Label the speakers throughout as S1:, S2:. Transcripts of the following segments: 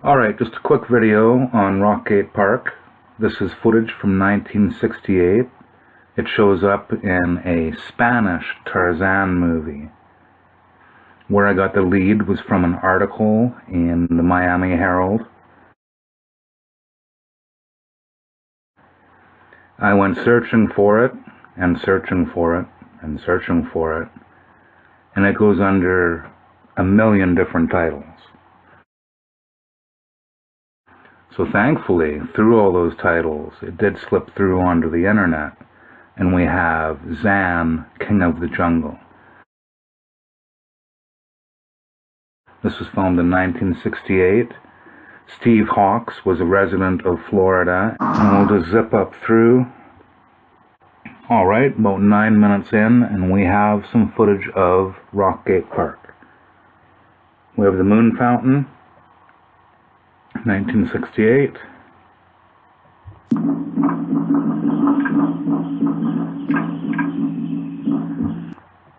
S1: Alright, just a quick video on Rockgate Park. This is footage from 1968. It shows up in a Spanish Tarzan movie. Where I got the lead was from an article in the Miami Herald. I went searching for it, and searching for it, and searching for it, and it goes under a million different titles. So thankfully, through all those titles, it did slip through onto the internet, and we have Zan, King of the Jungle. This was filmed in 1968. Steve Hawks was a resident of Florida, and we'll just zip up through. Alright, about 9 minutes in, and we have some footage of Rockgate Park. We have the moon fountain, 1968.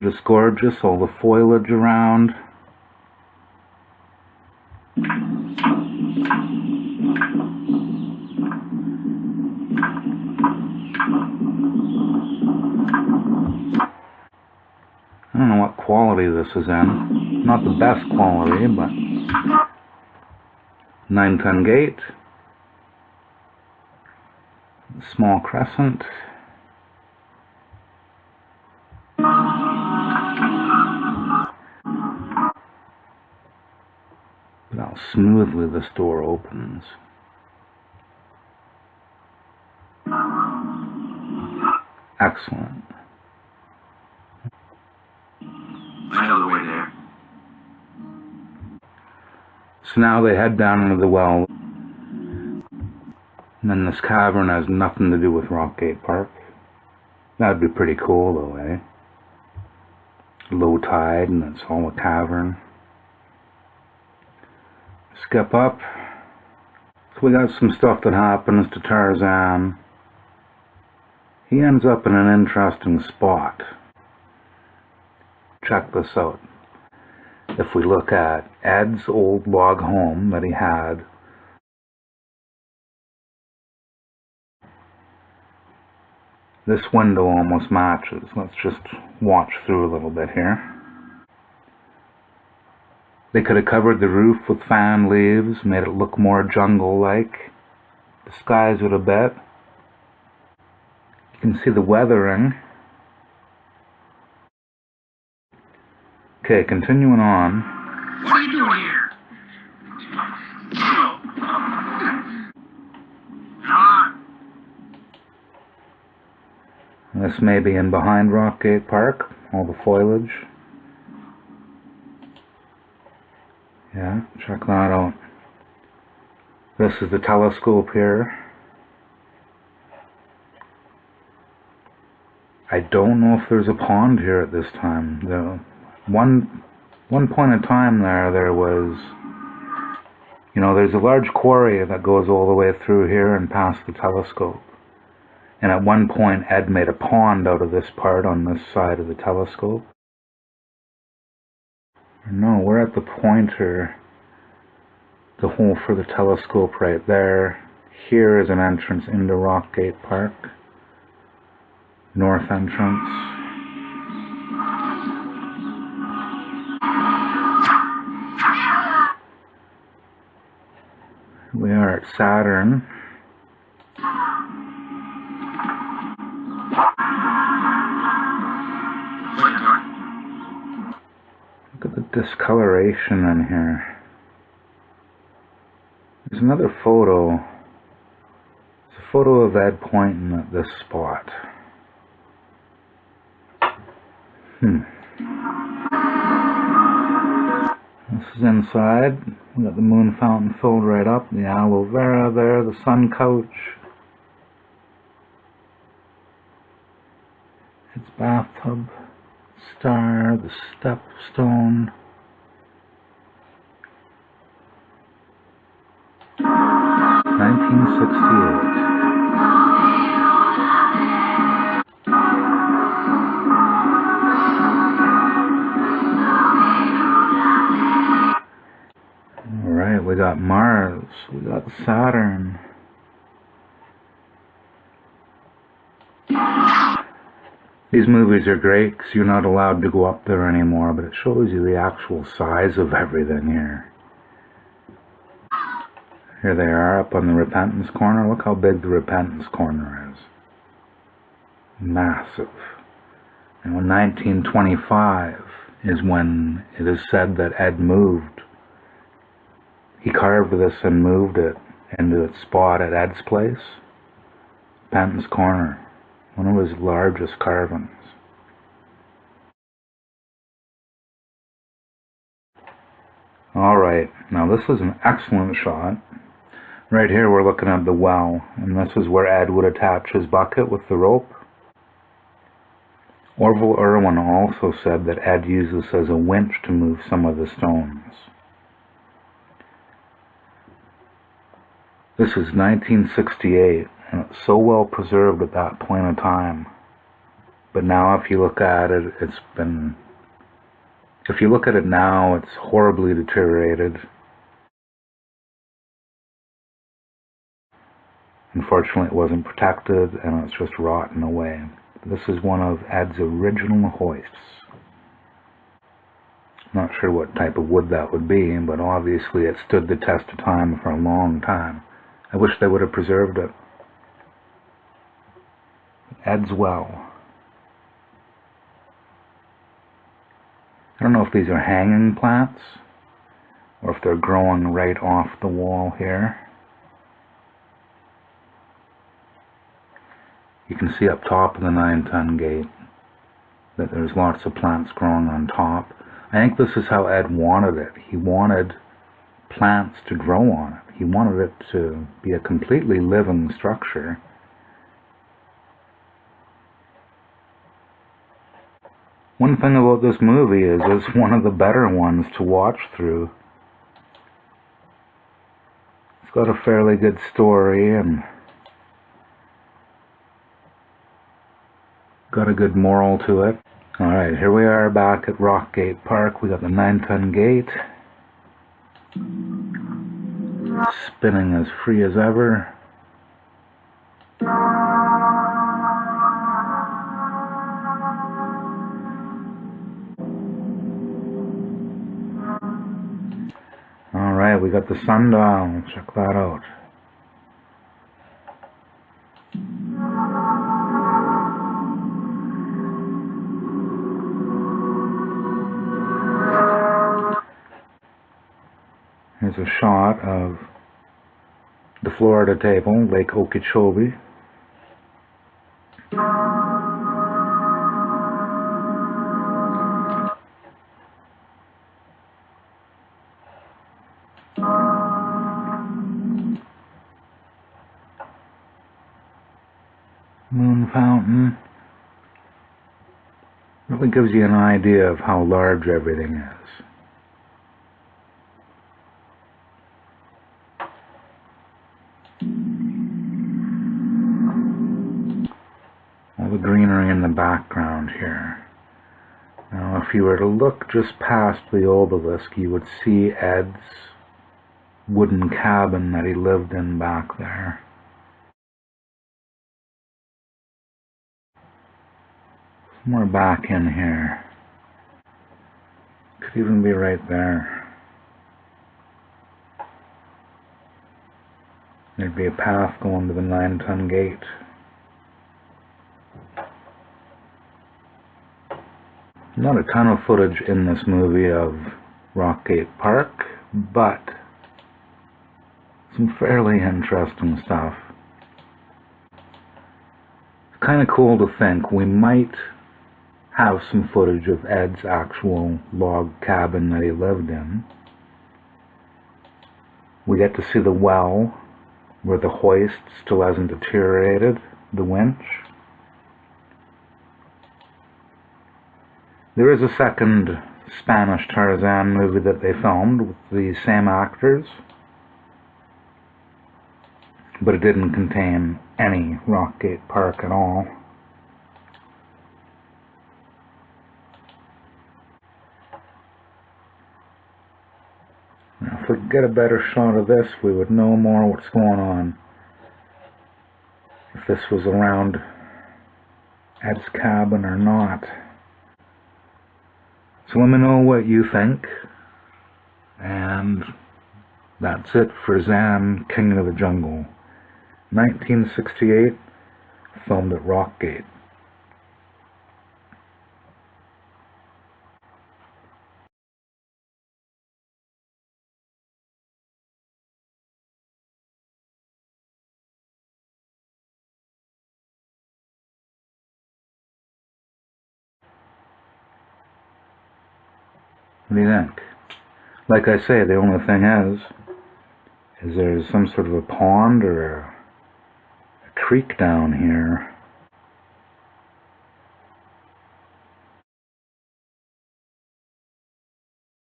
S1: Just gorgeous, all the foliage around. I don't know what quality this is in. Not the best quality, but 9-ton gate. Small crescent. Look how smoothly this door opens. Excellent.
S2: I know the way there.
S1: So now they head down into the well. And then this cavern has nothing to do with Rockgate Park. That'd be pretty cool though, eh? Low tide and it's all a cavern. Skip up. So we got some stuff that happens to Tarzan. He ends up in an interesting spot. Check this out. If we look at Ed's old log home that he had, this window almost matches. Let's just watch through a little bit here. They could have covered the roof with fan leaves, made it look more jungle-like, disguise it a bit. You can see the weathering. Okay, continuing on.
S2: What are you doing here?
S1: This may be in behind Rockgate Park, all the foliage. Yeah, check that out. This is the telescope here. I don't know if there's a pond here at this time. One point in time there was, you know, there's a large quarry that goes all the way through here and past the telescope. And at one point Ed made a pond out of this part on this side of the telescope. No, we're at the pointer, the hole for the telescope right there. Here is an entrance into Rockgate Park. North entrance. We are at Saturn. Look at the discoloration in here. There's another photo. It's a photo of Ed pointing at this spot. This is inside. We got the moon fountain filled right up, the aloe vera there, the sun couch. Its bathtub, star, the stepstone. 1968. we got Mars, we got Saturn. These movies are great because you're not allowed to go up there anymore, but it shows you the actual size of everything here. Here they are up on the Repentance Corner. Look how big the Repentance Corner is. Massive. And in 1925 is when it is said that Ed moved. He carved this and moved it into its spot at Ed's place. Repentance Corner. One of his largest carvings. Alright, now this is an excellent shot. Right here we're looking at the well, and this is where Ed would attach his bucket with the rope. Orville Irwin also said that Ed used this as a winch to move some of the stones. This is 1968. And it's so well preserved at that point in time. But now if you look at it, if you look at it now, it's horribly deteriorated. Unfortunately, it wasn't protected and it's just rotten away. This is one of Ed's original hoists. Not sure what type of wood that would be, but obviously it stood the test of time for a long time. I wish they would have preserved it. Ed's well. I don't know if these are hanging plants or if they're growing right off the wall here. You can see up top of the 9-ton gate that there's lots of plants growing on top. I think this is how Ed wanted it. He wanted plants to grow on it. He wanted it to be a completely living structure. One thing about this movie is it's one of the better ones to watch through. It's got a fairly good story and got a good moral to it. Alright, here we are back at Rockgate Park. We got the 9-ton gate. Spinning as free as ever. Alright, we got the sundial. Check that out. Here's a shot of the Florida table, Lake Okeechobee. Moon fountain. Really gives you an idea of how large everything is. All the greenery in the background here. Now if you were to look just past the obelisk, you would see Ed's wooden cabin that he lived in back there. Somewhere back in here. Could even be right there. There'd be a path going to the 9-ton gate. Not a ton of footage in this movie of Rockgate Park, but some fairly interesting stuff. It's kind of cool to think we might have some footage of Ed's actual log cabin that he lived in. We get to see the well where the hoist still hasn't deteriorated, the winch. There is a second Spanish Tarzan movie that they filmed with the same actors, but it didn't contain any Rockgate Park at all. Now, if we could get a better shot of this, we would know more what's going on. If this was around Ed's cabin or not. So let me know what you think. And that's it for Zan, King of the Jungle. 1968, filmed at Rockgate. What do you think? Like I say, the only thing is there's some sort of a pond or a creek down here.